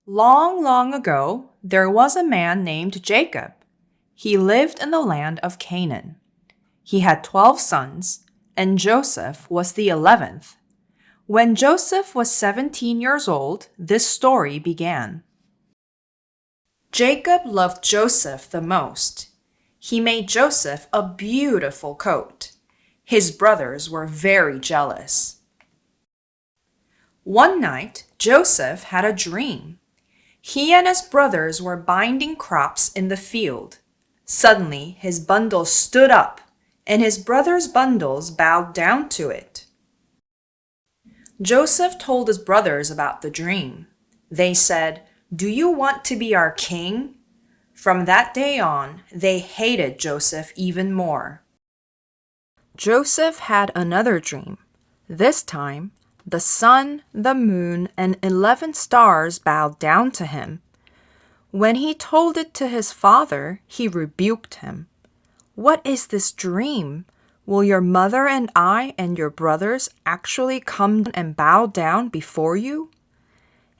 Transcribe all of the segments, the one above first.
Long, long ago, there was a man named Jacob. He lived in the land of Canaan. He had 12 sons, and Joseph was the 11th. When Joseph was 17 years old, this story began. Jacob loved Joseph the most. He made Joseph a beautiful coat. His brothers were very jealous. One night, Joseph had a dream. He and his brothers were binding crops in the field. Suddenly, his bundle stood up, and his brothers' bundles bowed down to it. Joseph told his brothers about the dream. They said, "Do you want to be our king?" From that day on, they hated Joseph even more. Joseph had another dream. This time, the sun, the moon, and 11 stars bowed down to him. When he told it to his father, he rebuked him. "What is this dream? Will your mother and I and your brothers actually come and bow down before you?"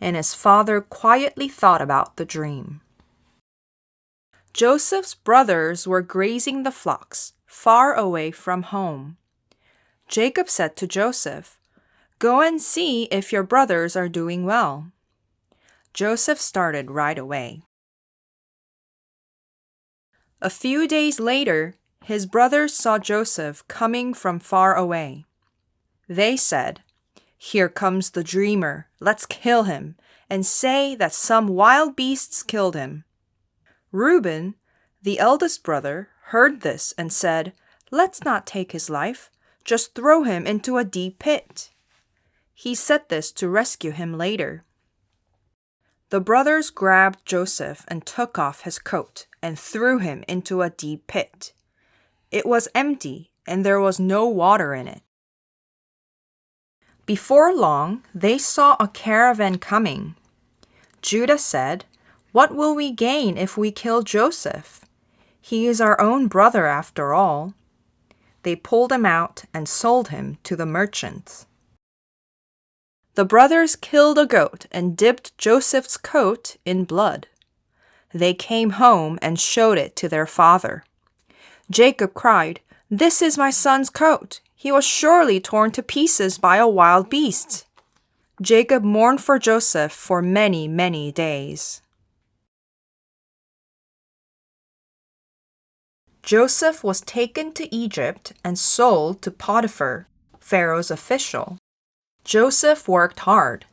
And his father quietly thought about the dream. Joseph's brothers were grazing the flocks, far away from home. Jacob said to Joseph, "Go and see if your brothers are doing well." Joseph started right away. A few days later, his brothers saw Joseph coming from far away. They said, "Here comes the dreamer. Let's kill him and say that some wild beasts killed him." Reuben, the eldest brother, heard this and said, "Let's not take his life. Just throw him into a deep pit." He said this to rescue him later. The brothers grabbed Joseph and took off his coat and threw him into a deep pit. It was empty and there was no water in it. Before long, they saw a caravan coming. Judah said, "What will we gain if we kill Joseph? He is our own brother after all." They pulled him out and sold him to the merchants. The brothers killed a goat and dipped Joseph's coat in blood. They came home and showed it to their father. Jacob cried, "This is my son's coat. He was surely torn to pieces by a wild beast." Jacob mourned for Joseph for many, many days. Joseph was taken to Egypt and sold to Potiphar, Pharaoh's official. Joseph worked hard.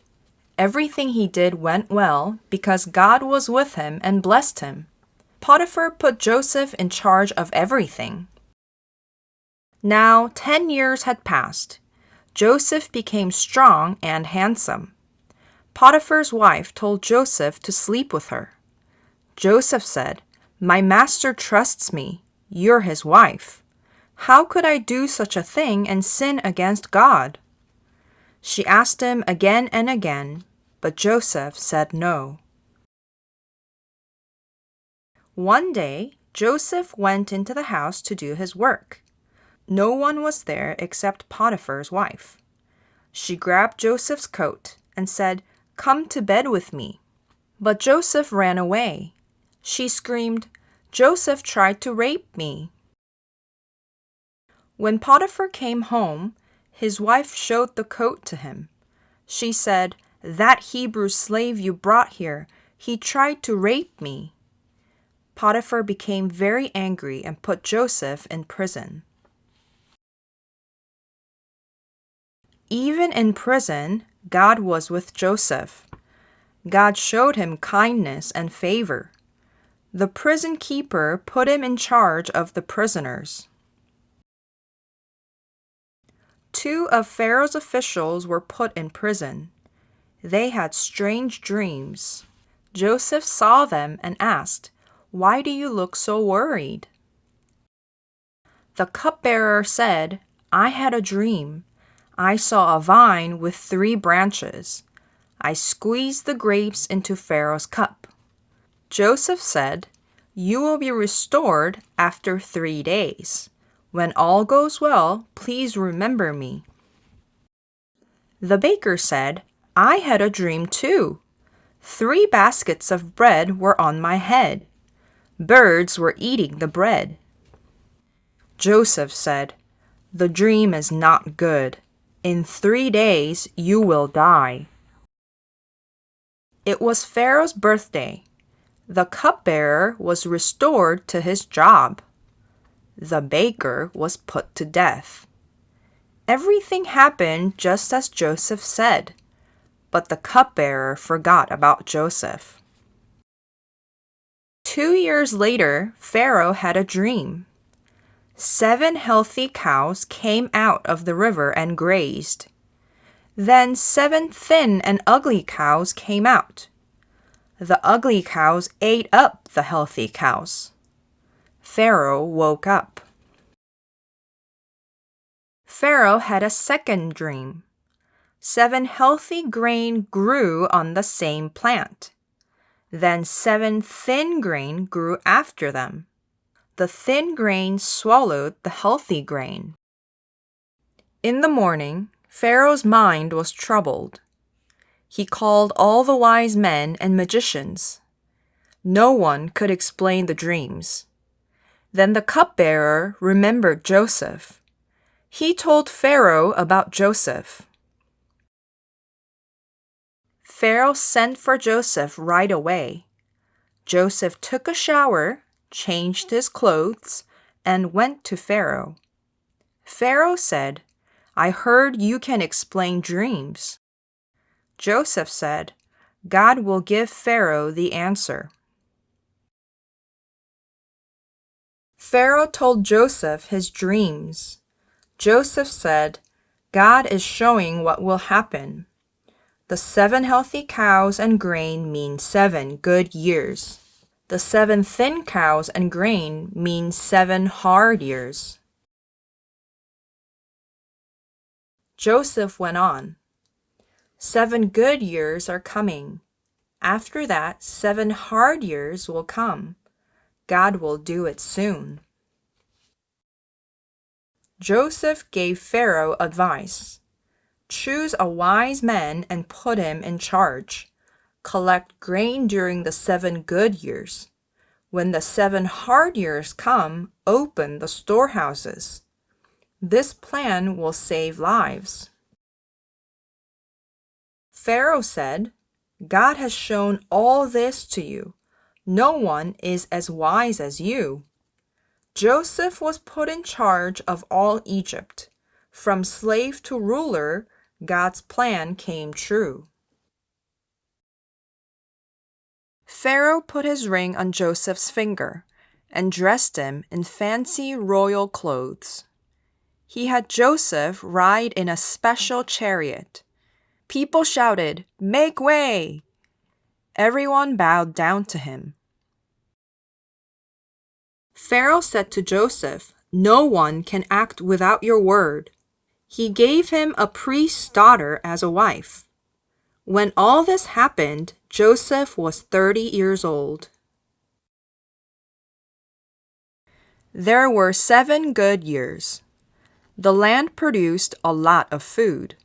Everything he did went well because God was with him and blessed him. Potiphar put Joseph in charge of everything. Now 10 years had passed. Joseph became strong and handsome. Potiphar's wife told Joseph to sleep with her. Joseph said, "My master trusts me. You're his wife. How could I do such a thing and sin against God?" She asked him again and again, but Joseph said no. One day, Joseph went into the house to do his work. No one was there except Potiphar's wife. She grabbed Joseph's coat and said, "Come to bed with me." But Joseph ran away. She screamed, "Joseph tried to rape me." When Potiphar came home, his wife showed the coat to him. She said, "That Hebrew slave you brought here, he tried to rape me." Potiphar became very angry and put Joseph in prison. Even in prison, God was with Joseph. God showed him kindness and favor. The prison keeper put him in charge of the prisoners. 2 of Pharaoh's officials were put in prison. They had strange dreams. Joseph saw them and asked, "Why do you look so worried?" The cupbearer said, "I had a dream. I saw a vine with 3 branches. I squeezed the grapes into Pharaoh's cup." Joseph said, "You will be restored after 3 days. When all goes well, please remember me." The baker said, "I had a dream too. 3 baskets of bread were on my head. Birds were eating the bread. Joseph said, "The dream is not good. In 3 days you will die." It was Pharaoh's birthday. The cupbearer was restored to his job. The baker was put to death. Everything happened just as Joseph said, but the cupbearer forgot about Joseph. 2 years later, Pharaoh had a dream. 7 healthy cows came out of the river and grazed. Then 7 thin and ugly cows came out. The ugly cows ate up the healthy cows. Pharaoh woke up. Pharaoh had a second dream. 7 healthy grain grew on the same plant. Then 7 thin grain grew after them. The thin grain swallowed the healthy grain. In the morning, Pharaoh's mind was troubled. He called all the wise men and magicians. No one could explain the dreams. Then the cupbearer remembered Joseph. He told Pharaoh about Joseph. Pharaoh sent for Joseph right away. Joseph took a shower, changed his clothes, and went to Pharaoh. Pharaoh said, "I heard you can explain dreams." Joseph said, "God will give Pharaoh the answer." Pharaoh told Joseph his dreams. Joseph said, "God is showing what will happen. The 7 healthy cows and grain mean 7 good years. The 7 thin cows and grain mean 7 hard years." Joseph went on, "7 good years are coming. After that, 7 hard years will come. God will do it soon." Joseph gave Pharaoh advice. Choose a wise man and put him in charge. Collect grain during the 7 good years. When the 7 hard years come, open the storehouses. This plan will save lives. Pharaoh said, "God has shown all this to you. No one is as wise as you." Joseph was put in charge of all Egypt. From slave to ruler, God's plan came true. Pharaoh put his ring on Joseph's finger and dressed him in fancy royal clothes. He had Joseph ride in a special chariot. People shouted, "Make way!" Everyone bowed down to him. Pharaoh said to Joseph, "No one can act without your word." He gave him a priest's daughter as a wife. When all this happened, Joseph was 30 years old. There were 7 good years. The land produced a lot of food.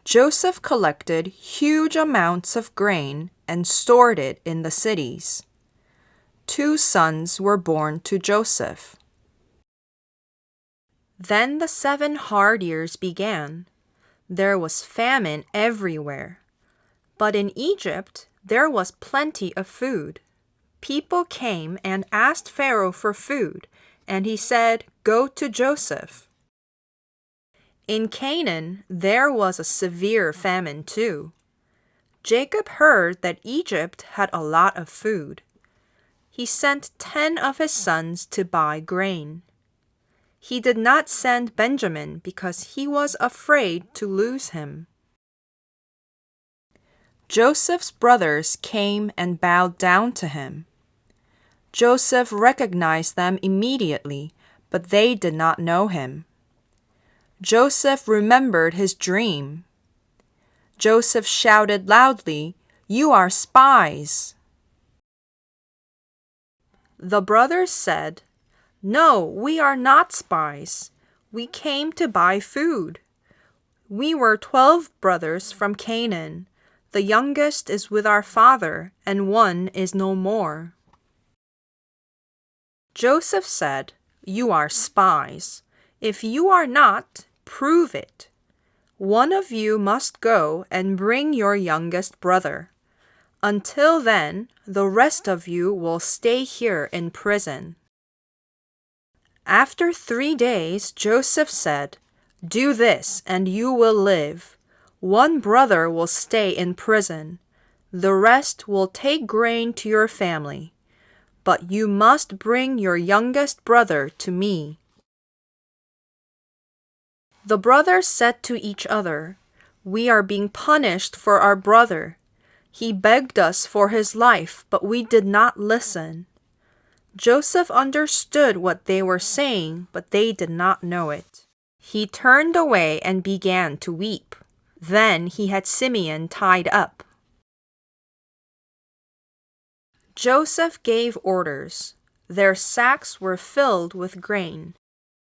Joseph collected huge amounts of grain and stored it in the cities. 2 sons were born to Joseph. Then the 7 hard years began. There was famine everywhere. But in Egypt, there was plenty of food. People came and asked Pharaoh for food, and he said, "Go to Joseph." In Canaan, there was a severe famine too. Jacob heard that Egypt had a lot of food. He sent 10 of his sons to buy grain. He did not send Benjamin because he was afraid to lose him. Joseph's brothers came and bowed down to him. Joseph recognized them immediately, but they did not know him. Joseph remembered his dream. Joseph shouted loudly, "You are spies!" The brothers said, "No, we are not spies. We came to buy food. We were 12 brothers from Canaan. The youngest is with our father, and one is no more." Joseph said, "You are spies. If you are not, prove it. One of you must go and bring your youngest brother. Until then, the rest of you will stay here in prison." After 3 days, Joseph said, "Do this, and you will live. One brother will stay in prison. The rest will take grain to your family. But you must bring your youngest brother to me." The brothers said to each other, "We are being punished for our brother. He begged us for his life, but we did not listen." Joseph understood what they were saying, but they did not know it. He turned away and began to weep. Then he had Simeon tied up. Joseph gave orders. Their sacks were filled with grain.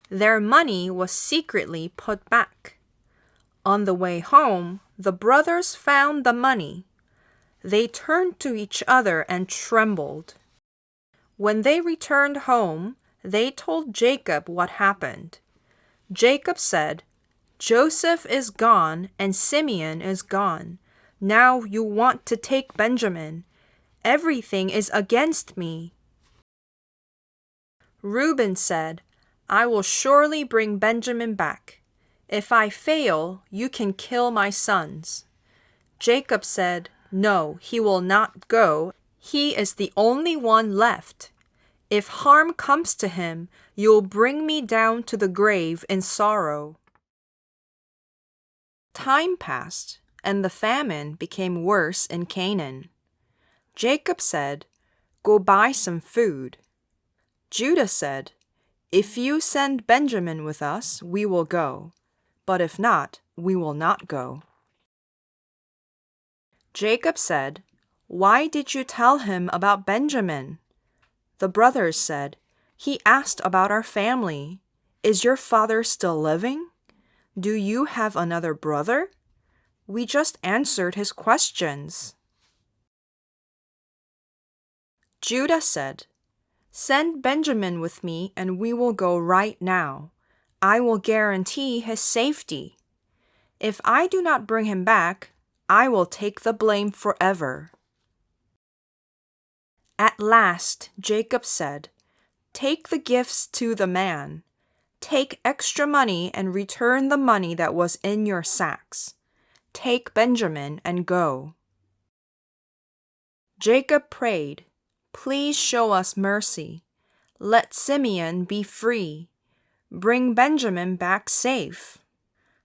Their money was secretly put back. On the way home, the brothers found the money. They turned to each other and trembled. When they returned home, they told Jacob what happened. Jacob said, "Joseph is gone and Simeon is gone. Now you want to take Benjamin. Everything is against me." Reuben said, "I will surely bring Benjamin back. If I fail, you can kill my sons." Jacob said, "No, he will not go. He is the only one left. If harm comes to him, you'll bring me down to the grave in sorrow." Time passed, and the famine became worse in Canaan. Jacob said, "Go buy some food." Judah said, "If you send Benjamin with us, we will go. But if not, we will not go." Jacob said, "Why did you tell him about Benjamin?" The brothers said, "He asked about our family. Is your father still living? Do you have another brother? We just answered his questions." Judah said, "Send Benjamin with me and we will go right now. I will guarantee his safety. If I do not bring him back, I will take the blame forever." At last, Jacob said, "Take the gifts to the man. Take extra money and return the money that was in your sacks. Take Benjamin and go." Jacob prayed, "Please show us mercy. Let Simeon be free. Bring Benjamin back safe."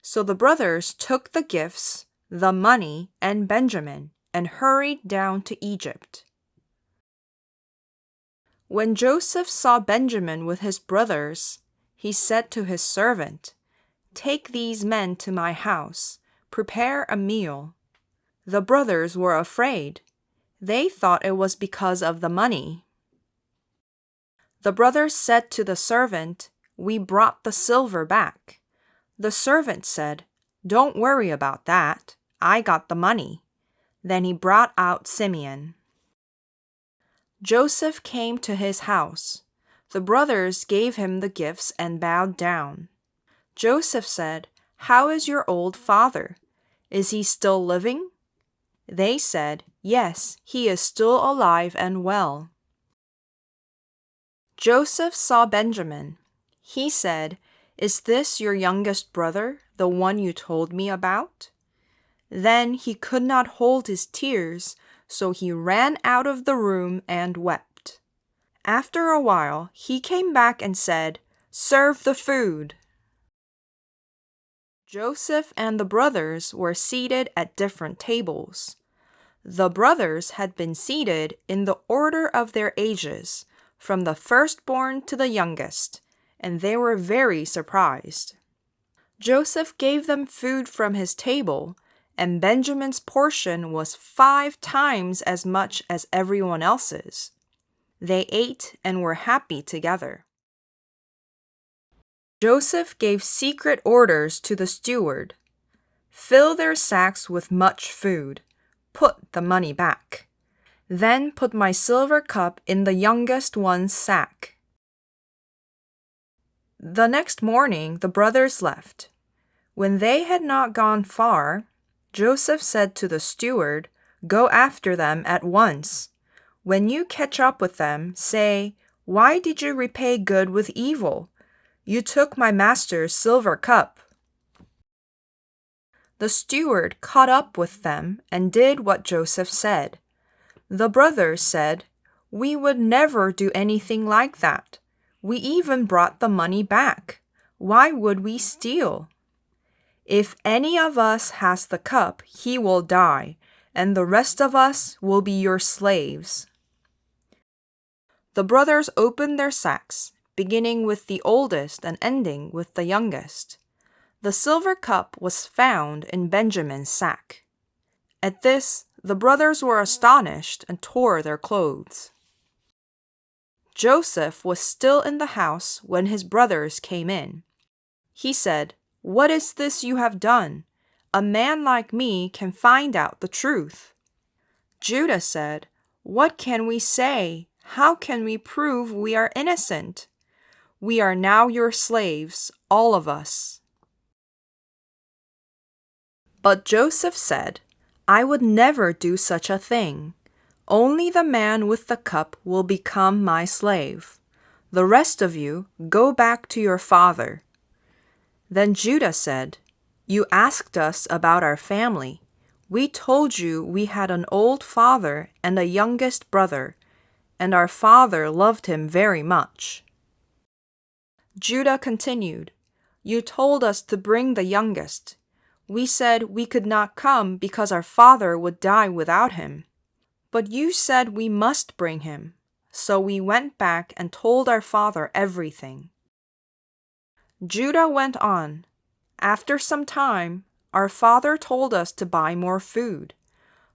So the brothers took the gifts, the money, and Benjamin, and hurried down to Egypt. When Joseph saw Benjamin with his brothers, he said to his servant, "Take these men to my house. Prepare a meal." The brothers were afraid. They thought it was because of the money. The brothers said to the servant, "We brought the silver back." The servant said, "Don't worry about that. I got the money." Then he brought out Simeon. Joseph came to his house. The brothers gave him the gifts and bowed down. Joseph said, "How is your old father? Is he still living?" They said, "Yes, he is still alive and well." Joseph saw Benjamin. He said, "Is this your youngest brother, the one you told me about?" Then he could not hold his tears, so he ran out of the room and wept. After a while, he came back and said, "Serve the food." Joseph and the brothers were seated at different tables. The brothers had been seated in the order of their ages, from the firstborn to the youngest, and they were very surprised. Joseph gave them food from his table, and Benjamin's portion was 5 times as much as everyone else's. They ate and were happy together. Joseph gave secret orders to the steward. "Fill their sacks with much food. put the money back. Then put my silver cup in the youngest one's sack. The next morning the brothers left. When they had not gone far, Joseph said to the steward, "Go after them at once. When you catch up with them, say, 'Why did you repay good with evil? You took my master's silver cup.'" The steward caught up with them and did what Joseph said. The brothers said, "We would never do anything like that. We even brought the money back. Why would we steal? If any of us has the cup, he will die, and the rest of us will be your slaves." The brothers opened their sacks, beginning with the oldest and ending with the youngest. The silver cup was found in Benjamin's sack. At this, the brothers were astonished and tore their clothes. Joseph was still in the house when his brothers came in. He said, "What is this you have done? A man like me can find out the truth." Judah said, "What can we say? How can we prove we are innocent? We are now your slaves, all of us." But Joseph said, "I would never do such a thing. Only the man with the cup will become my slave. The rest of you, go back to your father." Then Judah said, "You asked us about our family. We told you we had an old father and a youngest brother, and our father loved him very much." Judah continued, "You told us to bring the youngest. We said we could not come because our father would die without him. But you said we must bring him, so we went back and told our father everything." Judah went on, "After some time, our father told us to buy more food,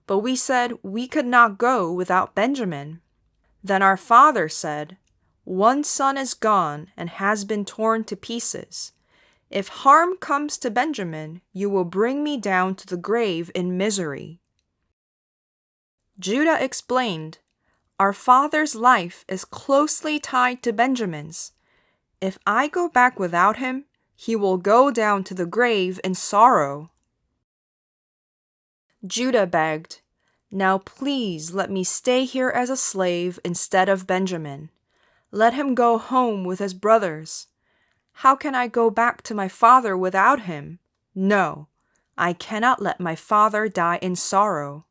but we said we could not go without Benjamin. Then our father said, 'One son is gone and has been torn to pieces. If harm comes to Benjamin, you will bring me down to the grave in misery.'" Judah explained, "Our father's life is closely tied to Benjamin's. If I go back without him, he will go down to the grave in sorrow." Judah begged, "Now please let me stay here as a slave instead of Benjamin. Let him go home with his brothers. How can I go back to my father without him? No, I cannot let my father die in sorrow."